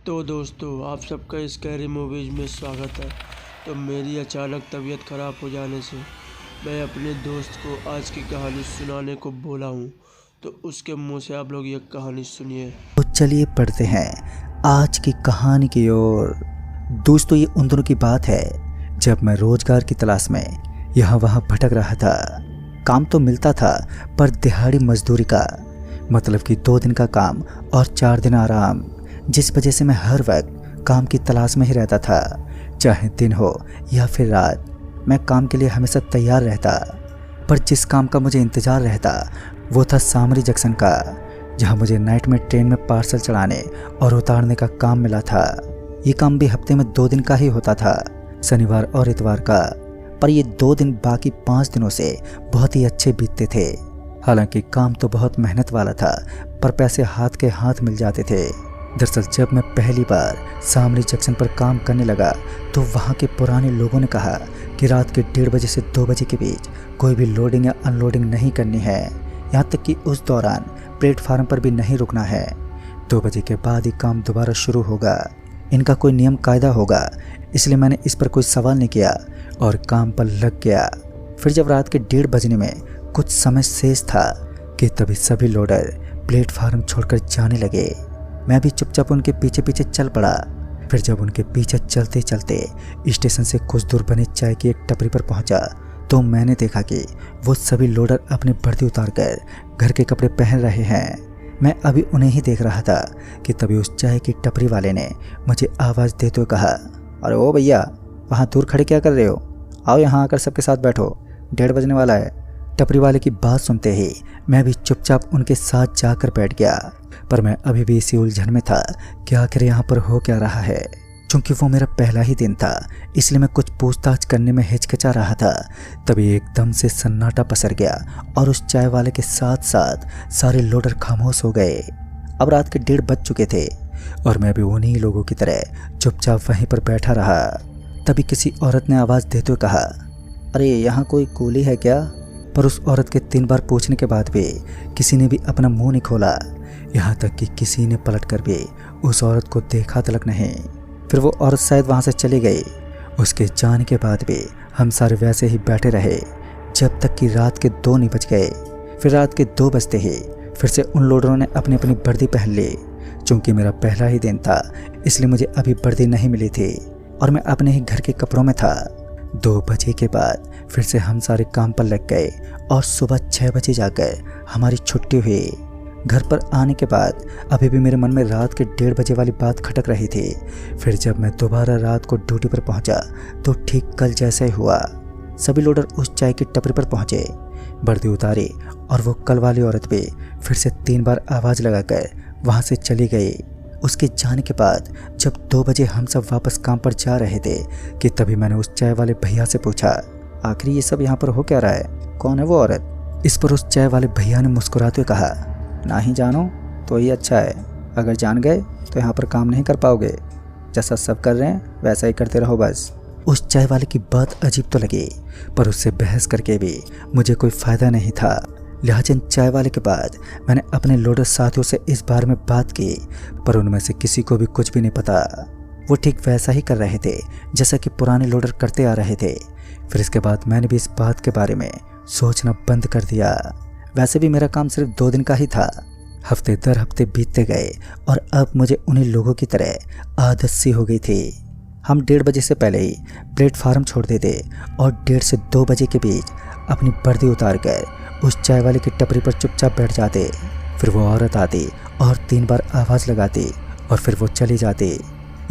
तो दोस्तों आप सबका स्कैरी मूवीज़ में स्वागत है। तो मेरी अचानक तबीयत ख़राब हो जाने से मैं अपने दोस्त को आज की कहानी सुनाने को बोला हूँ, तो उसके मुंह से आप लोग ये कहानी सुनिए। तो चलिए पढ़ते हैं आज की कहानी की ओर। दोस्तों, ये उन दिनों की बात है जब मैं रोजगार की तलाश में यहाँ वहाँ भटक रहा था। काम तो मिलता था पर दिहाड़ी मजदूरी का, मतलब कि 2 दिन का काम और 4 दिन आराम, जिस वजह से मैं हर वक्त काम की तलाश में ही रहता था। चाहे दिन हो या फिर रात, मैं काम के लिए हमेशा तैयार रहता। पर जिस काम का मुझे इंतज़ार रहता वो था सामरी जंक्शन का, जहां मुझे नाइट में ट्रेन में पार्सल चढ़ाने और उतारने का काम मिला था। ये काम भी हफ्ते में 2 दिन का ही होता था, शनिवार और इतवार का। पर ये 2 दिन बाकी 5 दिनों से बहुत ही अच्छे बीतते थे। हालांकि काम तो बहुत मेहनत वाला था, पर पैसे हाथ के हाथ मिल जाते थे। दरअसल जब मैं पहली बार सामरी जंक्शन पर काम करने लगा तो वहाँ के पुराने लोगों ने कहा कि रात के 1:30 बजे से 2 बजे के बीच कोई भी लोडिंग या अनलोडिंग नहीं करनी है। यहाँ तक कि उस दौरान प्लेटफार्म पर भी नहीं रुकना है। 2 बजे के बाद ही काम दोबारा शुरू होगा। इनका कोई नियम कायदा होगा, इसलिए मैंने इस पर कोई सवाल नहीं किया और काम पर लग गया। फिर जब रात के 1:30 बजने में कुछ समय शेष था कि तभी सभी लोडर प्लेटफार्म छोड़कर जाने लगे। मैं भी चुपचाप उनके पीछे पीछे चल पड़ा। फिर जब उनके पीछे चलते चलते स्टेशन से कुछ दूर बने चाय की एक टपरी पर पहुंचा तो मैंने देखा कि वो सभी लोडर अपनी वर्दी उतार कर घर के कपड़े पहन रहे हैं। मैं अभी उन्हें ही देख रहा था कि तभी उस चाय की टपरी वाले ने मुझे आवाज़ देते हुए कहा, अरे ओ भैया, वहाँ दूर खड़े क्या कर रहे हो? आओ यहाँ आकर सबके साथ बैठो, 1:30 बजने वाला है। टपरी वाले की बात सुनते ही मैं भी चुपचाप उनके साथ जाकर बैठ गया। पर मैं अभी भी इसी उलझन में था कि आखिर यहाँ पर हो क्या रहा है। चूँकि वो मेरा पहला ही दिन था, इसलिए मैं कुछ पूछताछ करने में हिचकिचा रहा था। तभी एकदम से सन्नाटा पसर गया और उस चाय वाले के साथ साथ सारे लोडर खामोश हो गए। अब रात के 1:30 बज चुके थे और मैं भी उन्हीं लोगों की तरह चुपचाप वहीं पर बैठा रहा। तभी किसी औरत ने आवाज़ देते हुए कहा, अरे यहाँ कोई कूली है क्या? पर उस औरत के 3 बार पूछने के बाद भी किसी ने भी अपना मुंह नहीं खोला। यहाँ तक कि किसी ने पलटकर भी उस औरत को देखा तलक नहीं। फिर वो औरत शायद वहाँ से चली गई। उसके जाने के बाद भी हम सारे वैसे ही बैठे रहे जब तक कि रात के 2 नहीं बज गए। फिर रात के 2 बजते ही फिर से उन लोडरों ने अपनी अपनी वर्दी पहन ली। चूँकि मेरा पहला ही दिन था, इसलिए मुझे अभी वर्दी नहीं मिली थी और मैं अपने ही घर के कपड़ों में था। 2 बजे के बाद फिर से हम सारे काम पर लग गए और सुबह 6 बजे जाकर हमारी छुट्टी हुई। घर पर आने के बाद अभी भी मेरे मन में रात के 1:30 बजे वाली बात खटक रही थी। फिर जब मैं दोबारा रात को ड्यूटी पर पहुंचा तो ठीक कल जैसा ही हुआ। सभी लोडर उस चाय की टपरी पर पहुंचे, वर्दी उतारी और वो कल वाली औरत भी फिर से 3 बार आवाज़ लगाकर वहां से चली गई। उसके जाने के बाद जब 2 बजे हम सब वापस काम पर जा रहे थे कि तभी मैंने उस चाय वाले भैया से पूछा, आखिर ये सब यहाँ पर हो क्या रहा है? कौन है वो औरत? इस पर उस चाय वाले भैया ने मुस्कुराते हुए कहा, ना ही जानो तो ही अच्छा है। अगर जान गए तो यहाँ पर काम नहीं कर पाओगे। जैसा सब कर रहे हैं वैसा ही करते रहो बस। उस चाय वाले की बात अजीब तो लगी, पर उससे बहस करके भी मुझे कोई फ़ायदा नहीं था। लिहाजा चाय वाले के बाद मैंने अपने लोडर साथियों से इस बारे में बात की, पर उनमें से किसी को भी कुछ भी नहीं पता। वो ठीक वैसा ही कर रहे थे जैसा कि पुराने लोडर करते आ रहे थे। फिर इसके बाद मैंने भी इस बात के बारे में सोचना बंद कर दिया। वैसे भी मेरा काम सिर्फ 2 दिन का ही था। हफ्ते दर हफ्ते बीतते गए और अब मुझे उन्हीं लोगों की तरह आदत सी हो गई थी। हम 1:30 बजे से पहले ही प्लेटफार्म छोड़ देते और 1:30 से 2 बजे के बीच अपनी वर्दी उतार कर उस चाय वाले की टपरी पर चुपचाप बैठ जाते। फिर वो औरत आती और 3 बार आवाज़ लगाती और फिर वो चली जाती।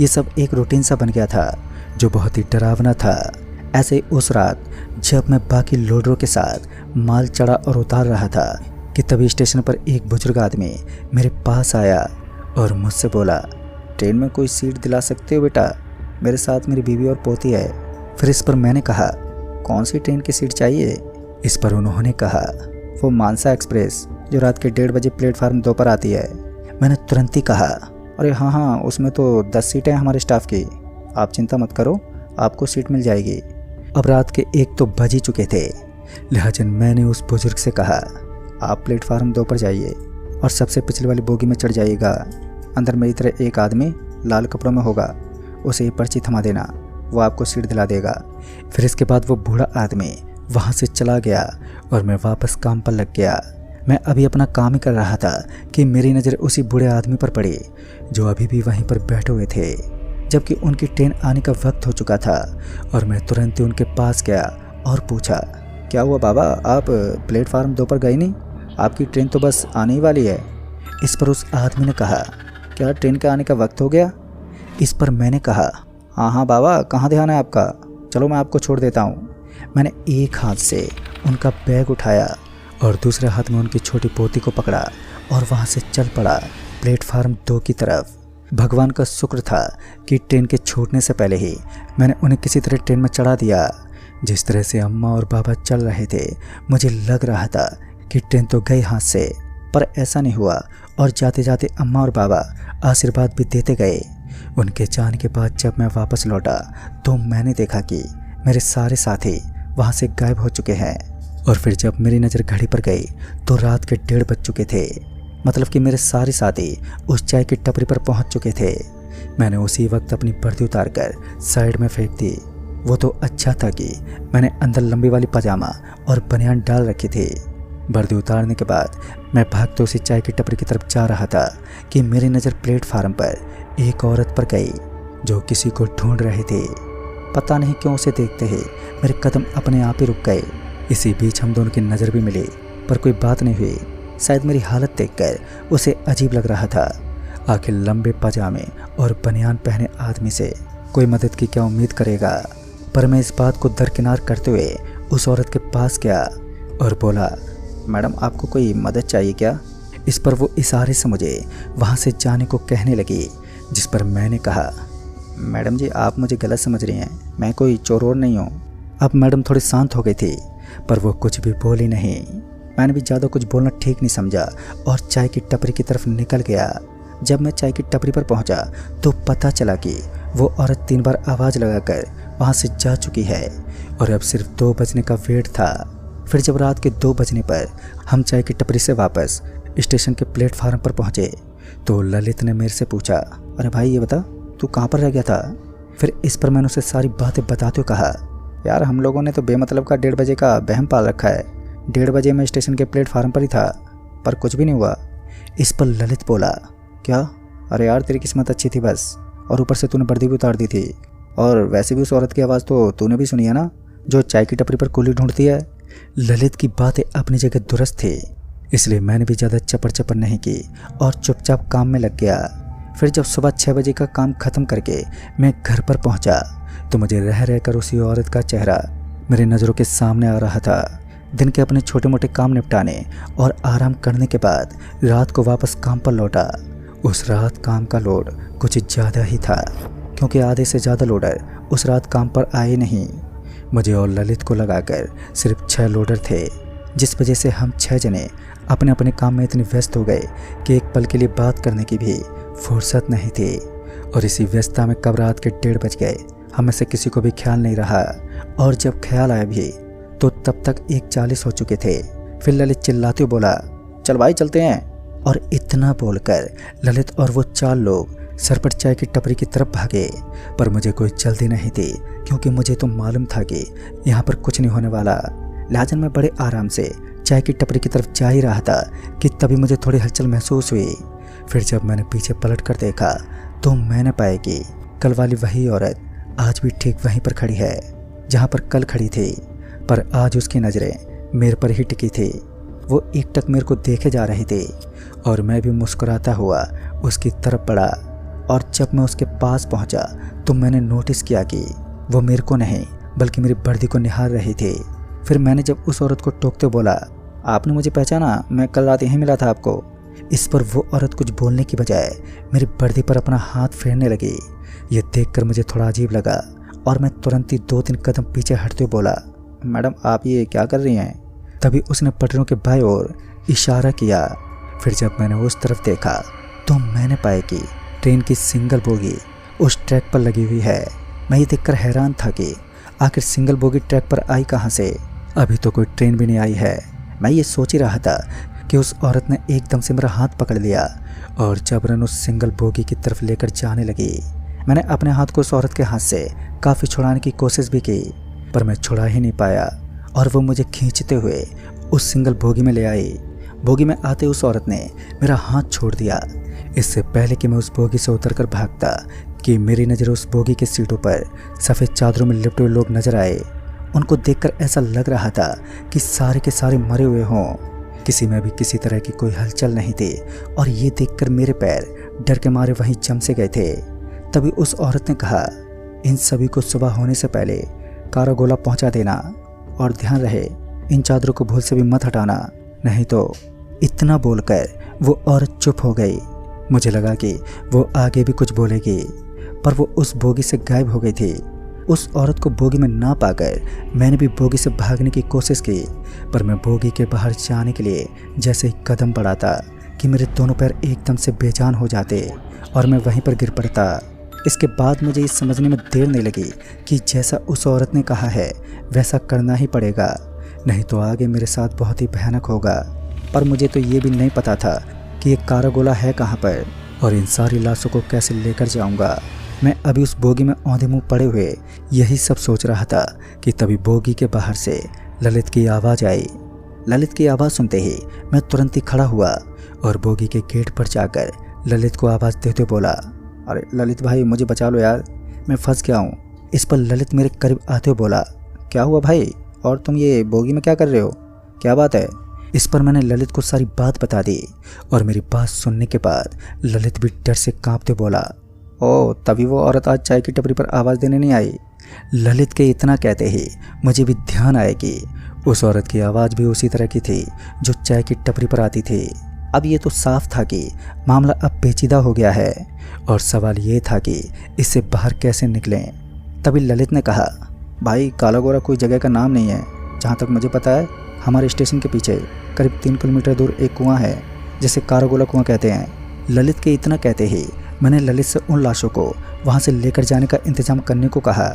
ये सब एक रूटीन सा बन गया था जो बहुत ही डरावना था। ऐसे ही उस रात जब मैं बाकी लोडरों के साथ माल चढ़ा और उतार रहा था कि तभी स्टेशन पर एक बुजुर्ग आदमी मेरे पास आया और मुझसे बोला, ट्रेन में कोई सीट दिला सकते हो बेटा? मेरे साथ मेरी बीवी और पोती है। फिर इस पर मैंने कहा, कौन सी ट्रेन की सीट चाहिए? इस पर उन्होंने कहा, वो मानसा एक्सप्रेस जो रात के 1:30 बजे प्लेटफार्म 2 पर आती है। मैंने तुरंत ही कहा, अरे हाँ, उसमें तो 10 सीटें हैं हमारे स्टाफ की। आप चिंता मत करो, आपको सीट मिल जाएगी। अब रात के 1 तो बज ही चुके थे। लिहाजा मैंने उस बुजुर्ग से कहा, आप प्लेटफार्म 2 पर जाइए और सबसे पिछले वाली बोगी में चढ़ जाइएगा। अंदर मेरी तरह एक आदमी लाल कपड़ों में होगा, उसे ये पर्ची थमा देना, वो आपको सीट दिला देगा। फिर इसके बाद वो बूढ़ा आदमी वहाँ से चला गया और मैं वापस काम पर लग गया। मैं अभी अपना काम ही कर रहा था कि मेरी नज़र उसी बूढ़े आदमी पर पड़ी जो अभी भी वहीं पर बैठे हुए थे, जबकि उनकी ट्रेन आने का वक्त हो चुका था। और मैं तुरंत ही उनके पास गया और पूछा, क्या हुआ बाबा, आप प्लेटफार्म 2 पर गए नहीं? आपकी ट्रेन तो बस आने ही वाली है। इस पर उस आदमी ने कहा, क्या ट्रेन के आने का वक्त हो गया? इस पर मैंने कहा, हाँ बाबा, कहाँ ध्यान है आपका, चलो मैं आपको छोड़ देता हूँ। मैंने एक हाथ से उनका बैग उठाया और दूसरे हाथ में उनकी छोटी पोती को पकड़ा और वहाँ से चल पड़ा प्लेटफार्म 2 की तरफ। भगवान का शुक्र था कि ट्रेन के छूटने से पहले ही मैंने उन्हें किसी तरह ट्रेन में चढ़ा दिया। जिस तरह से अम्मा और बाबा चल रहे थे, मुझे लग रहा था कि ट्रेन तो गई हाथ से, पर ऐसा नहीं हुआ और जाते जाते अम्मा और बाबा आशीर्वाद भी देते गए। उनके जाने के बाद जब मैं वापस लौटा तो मैंने देखा कि मेरे सारे साथी वहाँ से गायब हो चुके हैं। और फिर जब मेरी नज़र घड़ी पर गई तो रात के 1:30 बज चुके थे। मतलब कि मेरे सारे साथी उस चाय की टपरी पर पहुँच चुके थे। मैंने उसी वक्त अपनी वर्दी उतार कर साइड में फेंक दी। वो तो अच्छा था कि मैंने अंदर लंबी वाली पजामा और बनियान डाल रखी थी। वर्दी उतारने के बाद मैं भागते उसी चाय की टपरी की तरफ जा रहा था कि मेरी नज़र प्लेटफार्म पर एक औरत पर गई जो किसी को ढूंढ रहे थे। पता नहीं क्यों उसे देखते ही मेरे कदम अपने आप ही रुक गए। इसी बीच हम दोनों की नज़र भी मिली, पर कोई बात नहीं हुई। शायद मेरी हालत देखकर उसे अजीब लग रहा था। आखिर लंबे पजामे और बनियान पहने आदमी से कोई मदद की क्या उम्मीद करेगा। पर मैं इस बात को दरकिनार करते हुए उस औरत के पास गया और बोला, मैडम आपको कोई मदद चाहिए क्या? इस पर वो इशारे से मुझे वहाँ से जाने को कहने लगी, जिस पर मैंने कहा, मैडम जी आप मुझे गलत समझ रही हैं, मैं कोई चोर वोर नहीं हूँ। अब मैडम थोड़ी शांत हो गई थी, पर वो कुछ भी बोली नहीं। मैंने भी ज़्यादा कुछ बोलना ठीक नहीं समझा और चाय की टपरी की तरफ निकल गया। जब मैं चाय की टपरी पर पहुंचा तो पता चला कि वो औरत 3 बार आवाज़ लगाकर वहां से जा चुकी है और अब सिर्फ 2 बजने का वेट था। फिर जब रात के 2 बजने पर हम चाय की टपरी से वापस स्टेशन के प्लेटफार्म पर पहुंचे तो ललित ने मेरे से पूछा, अरे भाई ये बता तू कहाँ पर रह गया था? फिर इस पर मैंने उसे सारी बातें बताते हुए कहा, यार हम लोगों ने तो बेमतलब का 1:30 बजे का वहम पाल रखा है। 1:30 बजे मैं स्टेशन के प्लेटफार्म पर ही था, पर कुछ भी नहीं हुआ। इस पर ललित बोला, क्या? अरे यार तेरी किस्मत अच्छी थी बस, और ऊपर से तूने वर्दी भी उतार दी थी। और वैसे भी उस औरत की आवाज़ तो तूने भी सुनी है ना, जो चाय की टपरी पर कुली ढूंढती है। ललित की बातें अपनी जगह दुरुस्त थी, इसलिए मैंने भी ज़्यादा चपर चपर नहीं की और चुपचाप काम में लग गया। फिर जब सुबह 6 बजे का काम ख़त्म करके मैं घर पर पहुंचा तो मुझे रह रहकर उसी औरत का चेहरा मेरी नज़रों के सामने आ रहा था। दिन के अपने छोटे मोटे काम निपटाने और आराम करने के बाद रात को वापस काम पर लौटा। उस रात काम का लोड कुछ ज़्यादा ही था, क्योंकि आधे से ज़्यादा लोडर उस रात काम पर आए नहीं। मुझे और ललित को लगाकर सिर्फ 6 लोडर थे, जिस वजह से हम 6 जने अपने अपने काम में इतने व्यस्त हो गए कि एक पल के लिए बात करने की भी फुर्सत नहीं थी। और इसी व्यस्तता में कब रात के 1:30 बज गए हमें से किसी को भी ख्याल नहीं रहा। और जब ख्याल आया भी तो तब तक 1:40 हो चुके थे। फिर ललित चिल्लाते हुए बोला, चल भाई चलते हैं। और इतना बोलकर ललित और वो 4 लोग सरपट चाय की टपरी की तरफ भागे। पर मुझे कोई जल्दी नहीं थी, क्योंकि मुझे तो मालूम था कि यहाँ पर कुछ नहीं होने वाला। लिहाजा मैं बड़े आराम से चाय की टपरी की तरफ जा ही रहा था कि तभी मुझे थोड़ी हलचल महसूस हुई। फिर जब मैंने पीछे पलट कर देखा तो मैंने पाया कि कल वाली वही औरत आज भी ठीक वहीं पर खड़ी है जहाँ पर कल खड़ी थी, पर आज उसकी नज़रें मेरे पर ही टिकी थी। वो एकटक मेरे को देखे जा रही थी और मैं भी मुस्कुराता हुआ उसकी तरफ बढ़ा। और जब मैं उसके पास पहुंचा तो मैंने नोटिस किया कि वो मेरे को नहीं बल्कि मेरी वर्दी को निहार रही थी। फिर मैंने जब उस औरत को टोकते बोला, आपने मुझे पहचाना? मैं कल रात यहीं मिला था आपको। इस पर वो औरत कुछ बोलने की बजाय मेरी वर्दी पर अपना हाथ फेरने लगी। ये देखकर मुझे थोड़ा अजीब लगा और मैं तुरंत ही 2-3 कदम पीछे हटते हुए बोला, मैडम आप ये क्या कर रही हैं? तभी उसने पटरियों के बाएं ओर इशारा किया। फिर जब मैंने उस तरफ देखा तो मैंने पाया कि ट्रेन की सिंगल बोगी उस ट्रैक पर लगी हुई है। मैं ये देखकर हैरान था कि आखिर सिंगल बोगी ट्रैक पर आई कहाँ से? अभी तो कोई ट्रेन भी नहीं आई है। मैं ये सोच ही रहा था कि उस औरत ने एकदम से मेरा हाथ पकड़ लिया और जबरन उस सिंगल बोगी की तरफ लेकर जाने लगी। मैंने अपने हाथ को उस औरत के हाथ से काफ़ी छुड़ाने की कोशिश भी की, पर मैं छुड़ा ही नहीं पाया और वो मुझे खींचते हुए उस सिंगल बोगी में ले आई। बोगी में आते उस औरत ने मेरा हाथ छोड़ दिया। इससे पहले कि मैं उस बोगी से उतरकर भागता कि मेरी नज़र उस बोगी के सीटों पर सफ़ेद चादरों में लिपटे हुए लोग नजर आए। उनको देखकर ऐसा लग रहा था कि सारे के सारे मरे हुए हों। किसी में भी किसी तरह की कोई हलचल नहीं थी और ये देखकर मेरे पैर डर के मारे वहीं जम से गए थे। तभी उस औरत ने कहा, इन सभी को सुबह होने से पहले कारागोला पहुंचा देना और ध्यान रहे इन चादरों को भूल से भी मत हटाना, नहीं तो। इतना बोलकर वो औरत चुप हो गई। मुझे लगा कि वो आगे भी कुछ बोलेगी, पर वो उस बोगी से गायब हो गई थी। उस औरत को बोगी में ना पाकर मैंने भी बोगी से भागने की कोशिश की, पर मैं बोगी के बाहर जाने के लिए जैसे ही कदम बढ़ाता कि मेरे दोनों पैर एकदम से बेजान हो जाते और मैं वहीं पर गिर पड़ता। इसके बाद मुझे ये समझने में देर नहीं लगी कि जैसा उस औरत ने कहा है वैसा करना ही पड़ेगा, नहीं तो आगे मेरे साथ बहुत ही भयानक होगा। पर मुझे तो ये भी नहीं पता था कि ये कारागोला है कहाँ पर और इन सारी लाशों को कैसे लेकर जाऊँगा। मैं अभी उस बोगी में औंधे मुँह पड़े हुए यही सब सोच रहा था कि तभी बोगी के बाहर से ललित की आवाज़ आई। ललित की आवाज़ सुनते ही मैं तुरंत ही खड़ा हुआ और बोगी के गेट पर जाकर ललित को आवाज़ देते बोला, अरे ललित भाई मुझे बचा लो यार, मैं फंस गया हूँ। इस पर ललित मेरे करीब आते हुए बोला, क्या हुआ भाई, और तुम ये बोगी में क्या कर रहे हो, क्या बात है। इस पर मैंने ललित को सारी बात बता दी और मेरी बात सुनने के बाद ललित भी डर से कांपते बोला, ओ तभी वो औरत आज चाय की टपरी पर आवाज़ देने नहीं आई। ललित के इतना कहते ही मुझे भी ध्यान आया कि उस औरत की आवाज़ भी उसी तरह की थी जो चाय की टपरी पर आती थी। अब ये तो साफ था कि मामला अब पेचीदा हो गया है और सवाल ये था कि इससे बाहर कैसे निकलें। तभी ललित ने कहा, भाई कालागोरा कोई जगह का नाम नहीं है, जहाँ तक मुझे पता है हमारे स्टेशन के पीछे करीब 3 किलोमीटर दूर एक कुआं है जिसे कारागोला कुआं कहते हैं। ललित के इतना कहते ही मैंने ललित से उन लाशों को वहाँ से लेकर जाने का इंतजाम करने को कहा।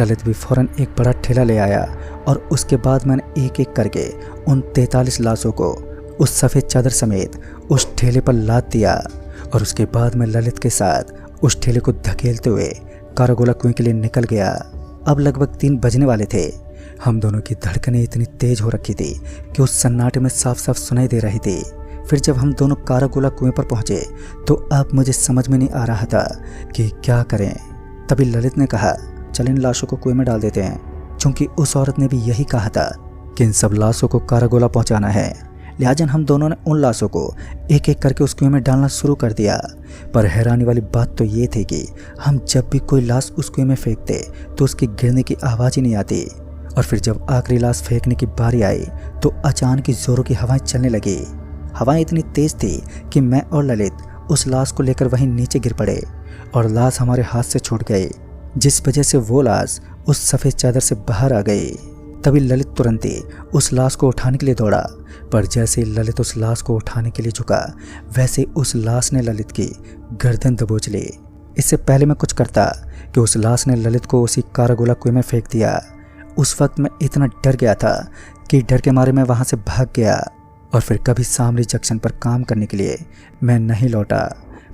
ललित भी फ़ौरन एक बड़ा ठेला ले आया और उसके बाद मैंने एक एक करके उन 43 लाशों को उस सफ़ेद चादर समेत उस ठेले पर लाद दिया और उसके बाद मैं ललित के साथ उस ठेले को धकेलते हुए कारागोला कुएं के लिए निकल गया। अब लगभग 3 बजने वाले थे। हम दोनों की धड़कनें इतनी तेज हो रखी थी कि उस सन्नाटे में साफ साफ सुनाई दे रही थी। फिर जब हम दोनों कारागोला कुएं पर पहुंचे तो अब मुझे समझ में नहीं आ रहा था कि क्या करें। तभी ललित ने कहा, चल इन लाशों को कुएं में डाल देते हैं, क्योंकि उस औरत ने भी यही कहा था कि इन सब लाशों को कारागोला पहुंचाना है। लिहाजा हम दोनों ने उन लाशों को एक एक करके उस कुएं में डालना शुरू कर दिया। पर हैरानी वाली बात तो ये थी कि हम जब भी कोई लाश उस कुएं में फेंकते तो उसकी गिरने की आवाज़ ही नहीं आती। और फिर जब आखिरी लाश फेंकने की बारी आई तो अचानक ही जोरों की हवाएं चलने लगी। हवाएं इतनी तेज थी कि मैं और ललित उस लाश को लेकर वहीं नीचे गिर पड़े और लाश हमारे हाथ से छूट गई, जिस वजह से वो लाश उस सफ़ेद चादर से बाहर आ गई। तभी ललित तुरंत ही उस लाश को उठाने के लिए दौड़ा, पर जैसे ही ललित उस लाश को उठाने के लिए झुका वैसे उस लाश ने ललित की गर्दन दबोच ली। इससे पहले मैं कुछ करता कि उस लाश ने ललित को उसी कारागोला कुएं में फेंक दिया। उस वक्त मैं इतना डर गया था कि डर के मारे मैं वहाँ से भाग गया और फिर कभी शामली जंक्शन पर काम करने के लिए मैं नहीं लौटा।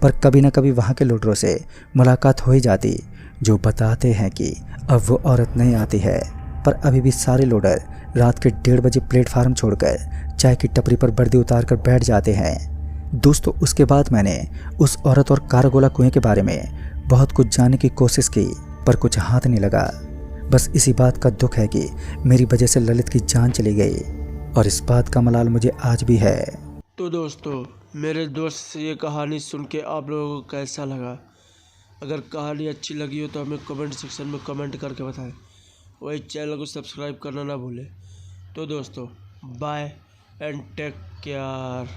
पर कभी न कभी वहाँ के लोडरों से मुलाकात हो ही जाती जो बताते हैं कि अब वो औरत नहीं आती है। पर अभी भी सारे लोडर रात के 1:30 बजे प्लेटफार्म छोड़कर चाय की टपरी पर वर्दी उतार कर बैठ जाते हैं। दोस्तों उसके बाद मैंने उस औरत और कारागोला कुएं के बारे में बहुत कुछ जानने की कोशिश की, पर कुछ हाथ नहीं लगा। बस इसी बात का दुख है कि मेरी वजह से ललित की जान चली गई और इस बात का मलाल मुझे आज भी है। तो दोस्तों मेरे दोस्त से ये कहानी सुन के आप लोगों को कैसा लगा? अगर कहानी अच्छी लगी हो तो हमें कमेंट सेक्शन में कमेंट करके बताएं। वही चैनल को सब्सक्राइब करना ना भूलें। तो दोस्तों बाय एंड टेक केयर।